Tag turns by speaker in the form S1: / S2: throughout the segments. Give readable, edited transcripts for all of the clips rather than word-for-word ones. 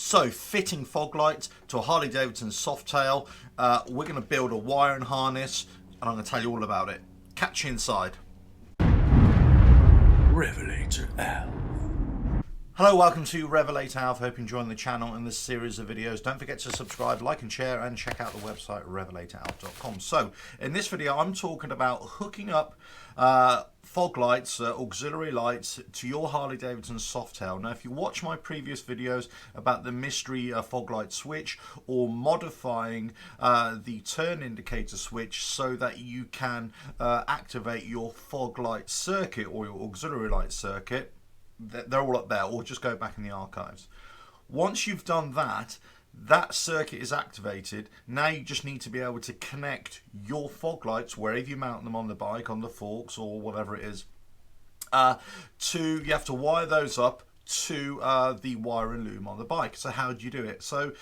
S1: So, fitting fog lights to a Harley Davidson Softail. We're going to build a wiring harness, and I'm going to tell you all about it. Catch you inside.
S2: RevelatorAlf.
S1: Hello, welcome to RevelatorAlf. Hope you're enjoying the channel and this series of videos. Don't forget to subscribe, like and share, and check out the website RevelatorAlf.com. So, in this video, I'm talking about hooking up fog lights, auxiliary lights, to your Harley Davidson Softail. Now, if you watch my previous videos about the mystery fog light switch, or modifying the turn indicator switch so that you can activate your fog light circuit or your auxiliary light circuit, they're all up there, or just go back in the archives. Once you've done that, that circuit is activated. Now you just need to be able to connect your fog lights, wherever you mount them on the bike, on the forks or whatever it is, you have to wire those up to the wiring loom on the bike. So how do you do it? So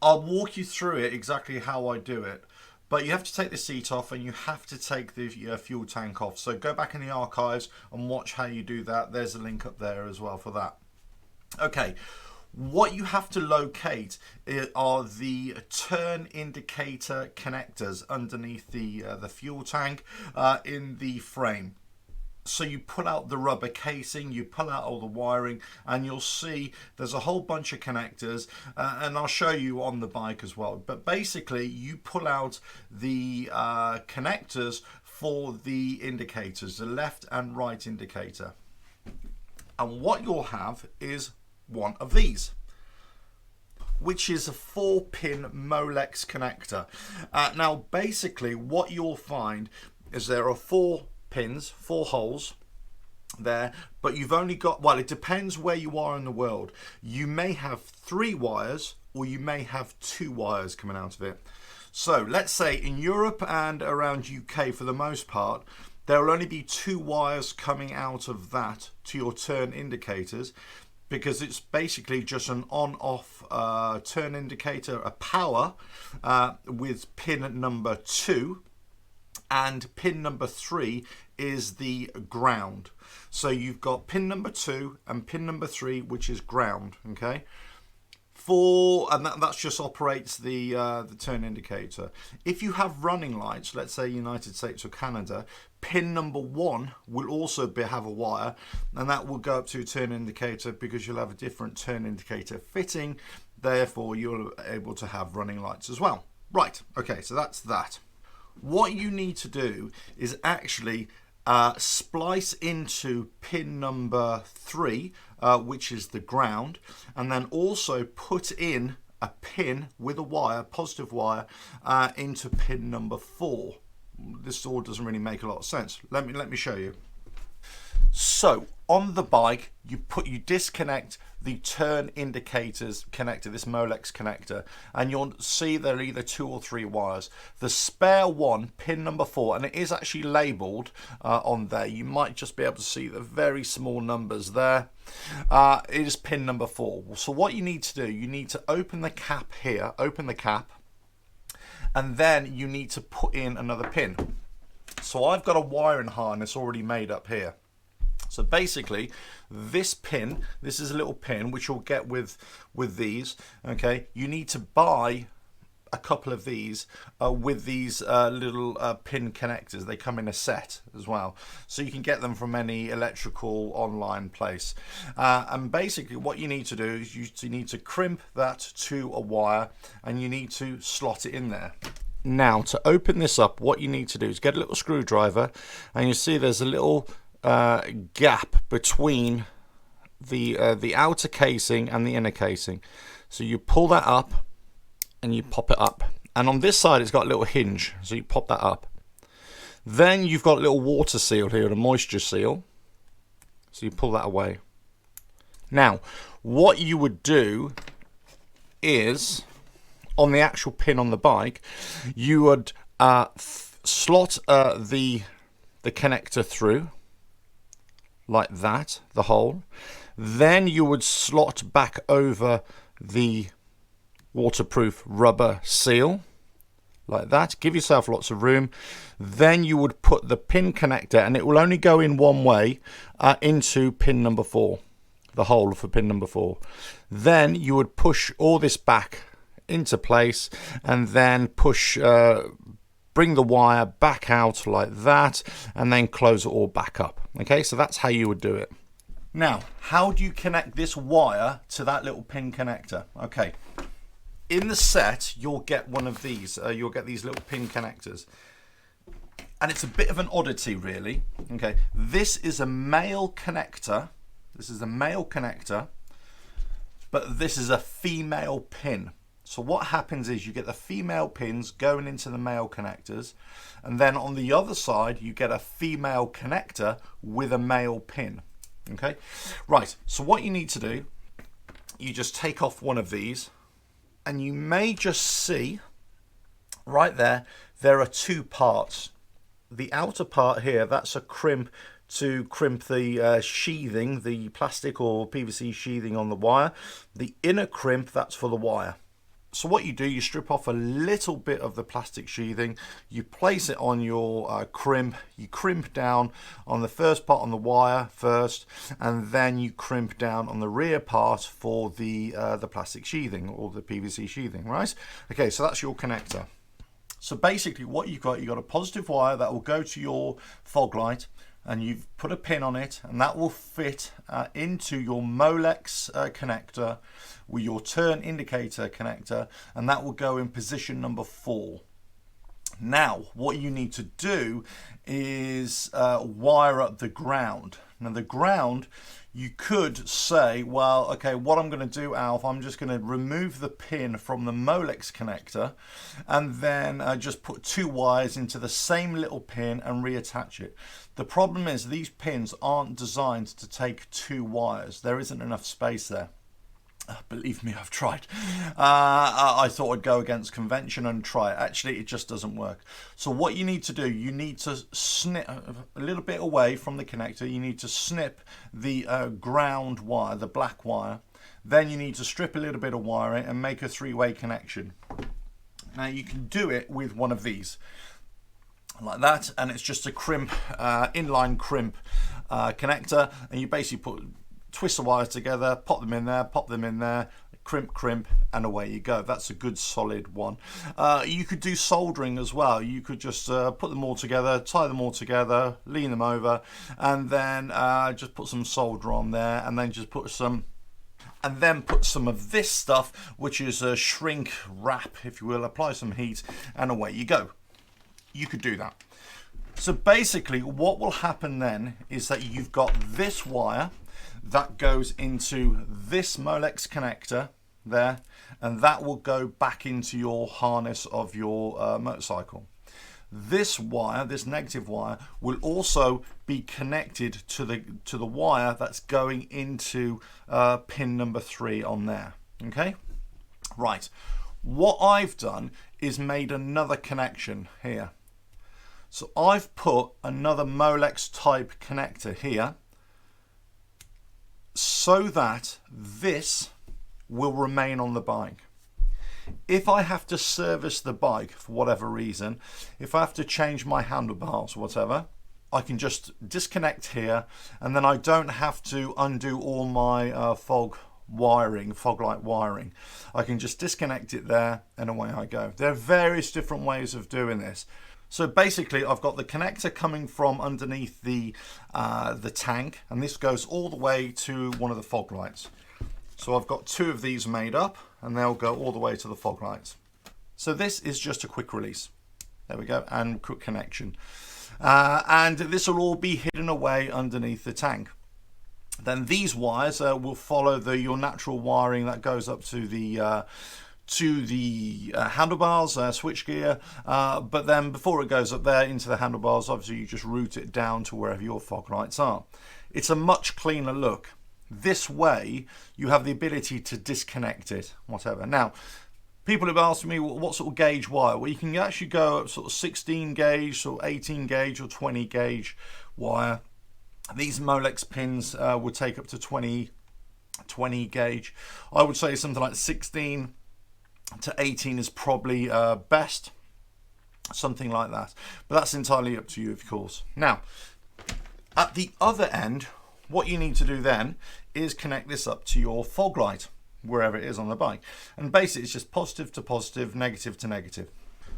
S1: I'll walk you through it exactly how I do it. But you have to take the seat off, and you have to take the fuel tank off. So go back in the archives and watch how you do that. There's a link up there as well for that. Okay, what you have to locate are the turn indicator connectors underneath the fuel tank in the frame. So you pull out the rubber casing, you pull out all the wiring, and you'll see there's a whole bunch of connectors, and I'll show you on the bike as well. But basically, you pull out the connectors for the indicators, the left and right indicator. And what you'll have is one of these, which is a 4-pin Molex connector. Now, basically, what you'll find is there are 4 pins, 4 holes there, but you've only got, well, it depends where you are in the world. You may have 3 wires, or you may have 2 wires coming out of it. So let's say in Europe and around UK, for the most part, there will only be 2 wires coming out of that to your turn indicators, because it's basically just an on-off turn indicator, a power with pin number 2, and pin number 3 is the ground. So you've got pin number 2 and pin number 3, which is ground. Okay, and that just operates the turn indicator. If you have running lights, let's say United States or Canada, pin number 1 will also have a wire, and that will go up to a turn indicator, because you'll have a different turn indicator fitting. Therefore, you're able to have running lights as well. Right. Okay. So that's that. What you need to do is actually splice into pin number 3, which is the ground, and then also put in a pin with a wire, positive wire, into pin number 4. This all doesn't really make a lot of sense. Let me show you. So on the bike, you disconnect the turn indicators connector, this Molex connector, and you'll see there are either 2 or 3 wires. The spare one, pin number 4, and it is actually labelled on there. You might just be able to see the very small numbers there. It is pin number 4. So what you need to do, you need to open the cap here, open the cap, and then you need to put in another pin. So I've got a wiring harness already made up here. So basically, this pin, this is a little pin which you'll get with these. Okay, you need to buy a couple of these with these little pin connectors. They come in a set as well, so you can get them from any electrical online place. And basically, what you need to do is you need to crimp that to a wire, and you need to slot it in there. Now, to open this up, what you need to do is get a little screwdriver, and you see there's a little gap between the outer casing and the inner casing. So you pull that up and you pop it up, and on this side it's got a little hinge, so you pop that up. Then you've got a little water seal here, a moisture seal, so you pull that away. Now what you would do is, on the actual pin on the bike, you would slot the connector through like that, the hole. Then you would slot back over the waterproof rubber seal like that. Give yourself lots of room. Then you would put the pin connector, and it will only go in one way, into pin number 4. the hole for pin number 4. Then you would push all this back into place and then push bring the wire back out like that and then close it all back up. Okay, so that's how you would do it. Now, how do you connect this wire to that little pin connector? Okay, in the set you'll get one of these. You'll get these little pin connectors, and it's a bit of an oddity really. Okay, this is a male connector. This is a male connector, but this is a female pin. So what happens is you get the female pins going into the male connectors, and then on the other side you get a female connector with a male pin. Okay, right, so what you need to do, you just take off one of these, and you may just see right there are two parts. The outer part here, that's a crimp to crimp the sheathing, the plastic or PVC sheathing on the wire. The inner crimp, that's for the wire. So what you do, you strip off a little bit of the plastic sheathing, you place it on your crimp, you crimp down on the first part on the wire first, and then you crimp down on the rear part for the plastic sheathing or the PVC sheathing, right? Okay, so that's your connector. So basically what you've got a positive wire that will go to your fog light, and you've put a pin on it, and that will fit into your Molex connector with your turn indicator connector, and that will go in position number 4. Now what you need to do is wire up the ground. Now the ground, you could say, well, okay, what I'm going to do, Alf, I'm just going to remove the pin from the Molex connector and then just put 2 wires into the same little pin and reattach it. The problem is these pins aren't designed to take 2 wires. There isn't enough space there. Believe me, I've tried. I thought I'd go against convention and try it. Actually, it just doesn't work. So what you need to do, you need to snip a little bit away from the connector. You need to snip the ground wire, the black wire. Then you need to strip a little bit of wiring and make a 3-way connection. Now you can do it with one of these, like that, and it's just a crimp, inline crimp connector, and you basically twist the wires together, pop them in there, crimp, and away you go. That's a good solid one. You could do soldering as well. You could just put them all together, tie them all together, lean them over, and then just put some solder on there, and then just put some of this stuff, which is a shrink wrap, if you will, apply some heat, and away you go. You could do that. So basically what will happen then is that you've got this wire that goes into this Molex connector there, and that will go back into your harness of your motorcycle. This wire, this negative wire, will also be connected to the wire that's going into pin number 3 on there. Okay, right, what I've done is made another connection here. So I've put another Molex type connector here so that this will remain on the bike. If I have to service the bike for whatever reason, if I have to change my handlebars or whatever, I can just disconnect here, and then I don't have to undo all my fog light wiring. I can just disconnect it there and away I go. There are various different ways of doing this. So basically I've got the connector coming from underneath the tank, and this goes all the way to one of the fog lights. So I've got 2 of these made up, and they'll go all the way to the fog lights. So this is just a quick release. There we go, and quick connection. And this will all be hidden away underneath the tank. Then these wires will follow your natural wiring that goes up to the handlebars, switchgear, but then before it goes up there into the handlebars, obviously you just route it down to wherever your fog lights are. It's a much cleaner look. This way you have the ability to disconnect it, whatever. Now, people have asked me, well, what sort of gauge wire? Well, you can actually go up sort of 16 gauge, or 18 gauge, or 20 gauge wire. These Molex pins would take up to 20 gauge. I would say something like 16 to 18 is probably best, something like that, but that's entirely up to you, of course. Now at the other end, what you need to do then is connect this up to your fog light. wherever it is on the bike. And basically it's just positive to positive, negative to negative.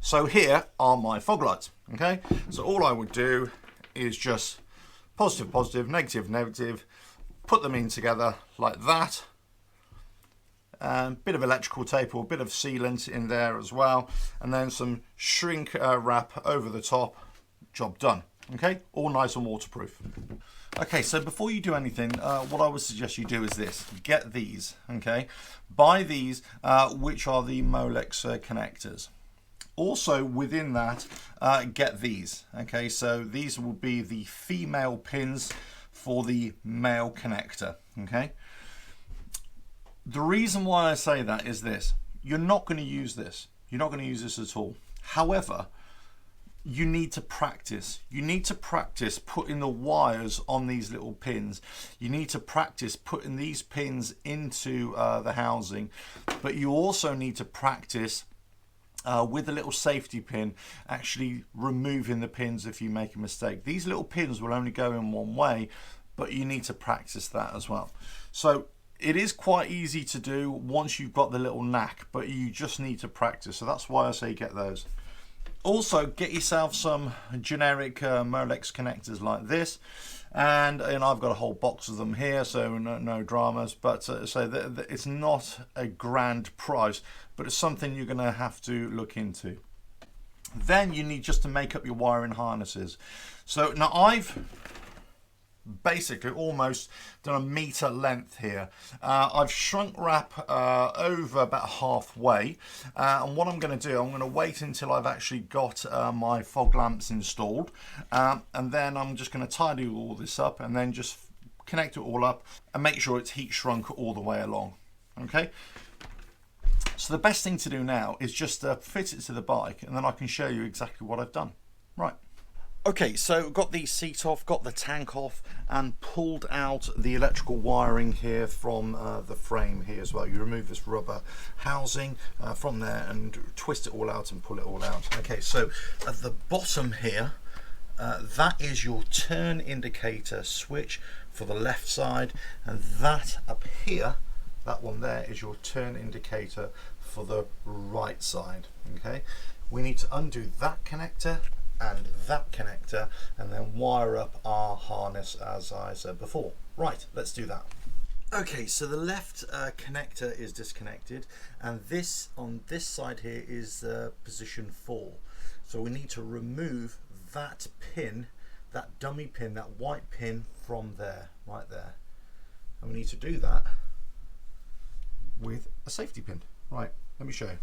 S1: So here are my fog lights, okay? So all I would do is just positive, positive, negative, negative, put them in together like that. Bit of electrical tape or a bit of sealant in there as well, and then some shrink wrap over the top. Job done. Okay, all nice and waterproof. Okay, so before you do anything, what I would suggest you do is this: get these. Okay, buy these, which are the Molex connectors. Also within that, get these. Okay, so these will be the female pins for the male connector. Okay. The reason why I say that is this: you're not going to use this. You're not going to use this at all. However, you need to practice. You need to practice putting the wires on these little pins. You need to practice putting these pins into the housing, but you also need to practice with a little safety pin actually removing the pins if you make a mistake. These little pins will only go in one way, but you need to practice that as well. So it is quite easy to do once you've got the little knack, but you just need to practice. So that's why I say get those. Also, get yourself some generic Molex connectors like this, and I've got a whole box of them here, so no dramas. But so it's not a grand price, but it's something you're going to have to look into. Then you need just to make up your wiring harnesses. So now I've basically almost done a meter length here. I've shrunk wrap over about halfway, and what I'm going to do, I'm going to wait until I've actually got my fog lamps installed, and then I'm just going to tidy all this up and then just connect it all up and make sure it's heat shrunk all the way along. Okay, so the best thing to do now is just fit it to the bike, and then I can show you exactly what I've done. Right. Okay, so got the seat off, got the tank off, and pulled out the electrical wiring here from the frame here as well. You remove this rubber housing from there and twist it all out and pull it all out. Okay, so at the bottom here, that is your turn indicator switch for the left side, and that up here, that one there, is your turn indicator for the right side. Okay, we need to undo that connector and that connector, and then wire up our harness as I said before. Right, let's do that. Okay, so the left connector is disconnected, and this on this side here is position 4. So we need to remove that pin, that dummy pin, that white pin from there, right there. And we need to do that with a safety pin. Right, let me show you.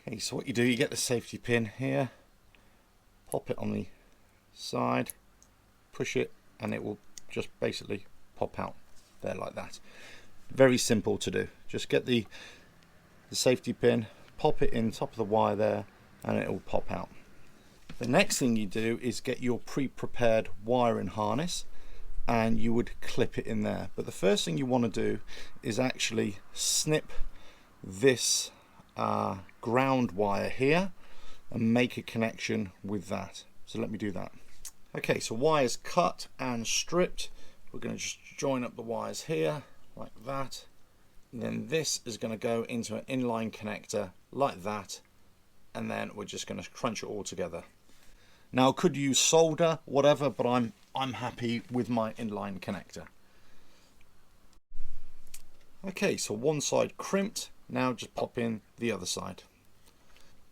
S1: Okay, so what you do, you get the safety pin here, pop it on the side, push it, and it will just basically pop out there like that. Very simple to do. Just get the safety pin, pop it in top of the wire there, and it will pop out. The next thing you do is get your pre-prepared wiring harness, and you would clip it in there. But the first thing you want to do is actually snip this ground wire here and make a connection with that. So let me do that. Okay, so wires cut and stripped. We're going to just join up the wires here like that. And then this is going to go into an inline connector like that, and then we're just going to crunch it all together. Now I could use solder, whatever, but I'm happy with my inline connector. Okay, so one side crimped. Now just pop in the other side.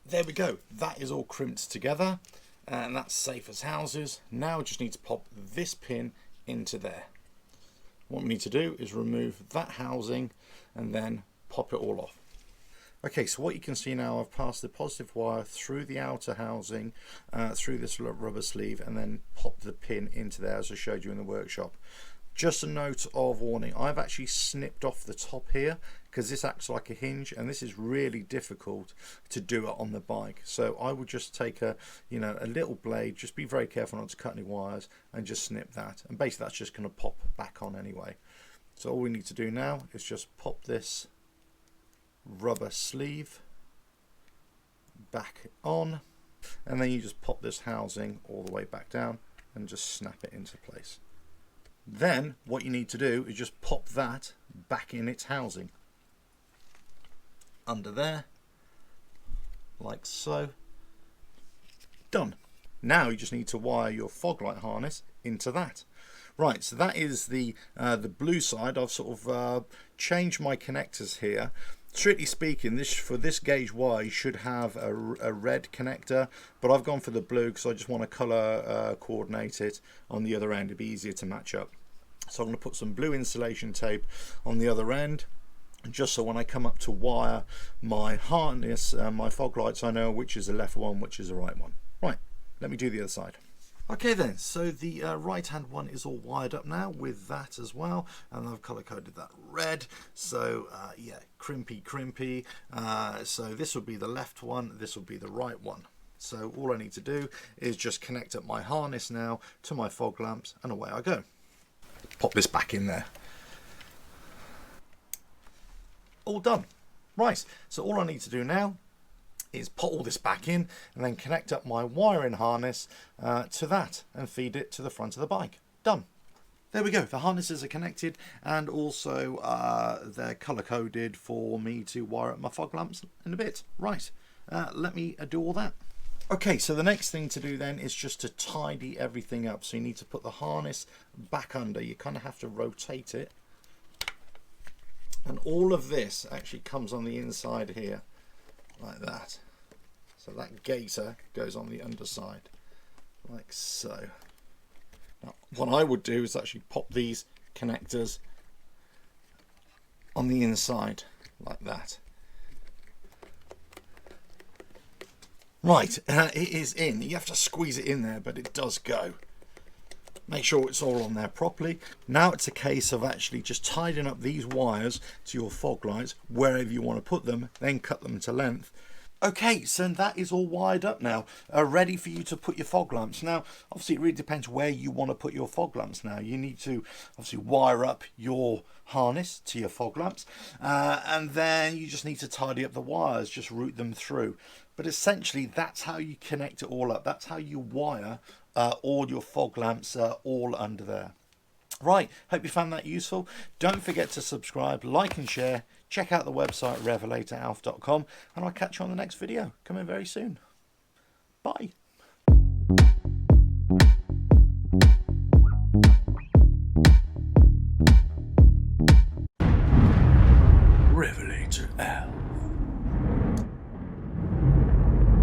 S1: There we go, that is all crimped together, and that's safe as houses. Now we just need to pop this pin into there. What we need to do is remove that housing and then pop it all off. Okay, so what you can see now, I've passed the positive wire through the outer housing, through this rubber sleeve, and then popped the pin into there as I showed you in the workshop. Just a note of warning, I've actually snipped off the top here because this acts like a hinge, and this is really difficult to do it on the bike. So I would just take a little blade, just be very careful not to cut any wires, and just snip that, and basically that's just going to pop back on anyway. So all we need to do now is just pop this rubber sleeve back on, and then you just pop this housing all the way back down and just snap it into place. Then what you need to do is just pop that back in its housing. under there, like so. Done. Now you just need to wire your fog light harness into that. Right, so that is the blue side. I've sort of changed my connectors here. Strictly speaking, for this gauge wire you should have a red connector, but I've gone for the blue because I just want to colour coordinate it on the other end. It'd be easier to match up. So I'm going to put some blue insulation tape on the other end, just so when I come up to wire my harness, my fog lights, I know which is the left one, which is the right one. Right, let me do the other side. Okay then, so the right hand one is all wired up now with that as well, and I've colour coded that red. So yeah, crimpy. So this will be the left one, this will be the right one. So all I need to do is just connect up my harness now to my fog lamps, and away I go. Pop this back in there. All done. Right, so all I need to do now is put all this back in and then connect up my wiring harness to that and feed it to the front of the bike. Done. There we go. The harnesses are connected, and also they're color coded for me to wire up my fog lamps in a bit. Right, let me do all that. Okay, so the next thing to do then is just to tidy everything up. So you need to put the harness back under. You kind of have to rotate it, and all of this actually comes on the inside here, like that. So that gaiter goes on the underside, like so. Now, what I would do is actually pop these connectors on the inside, like that. Right, it is in. You have to squeeze it in there, but it does go. Make sure it's all on there properly. Now it's a case of actually just tidying up these wires to your fog lights wherever you want to put them, then cut them to length. Okay, so that is all wired up now, ready for you to put your fog lamps. Now, obviously it really depends where you want to put your fog lamps now. You need to obviously wire up your harness to your fog lamps, and then you just need to tidy up the wires, just route them through. But essentially that's how you connect it all up. That's how you wire all your fog lamps all under there. Right, hope you found that useful. Don't forget to subscribe, like and share. Check out the website RevelatorAlf.com, and I'll catch you on the next video coming very soon. Bye.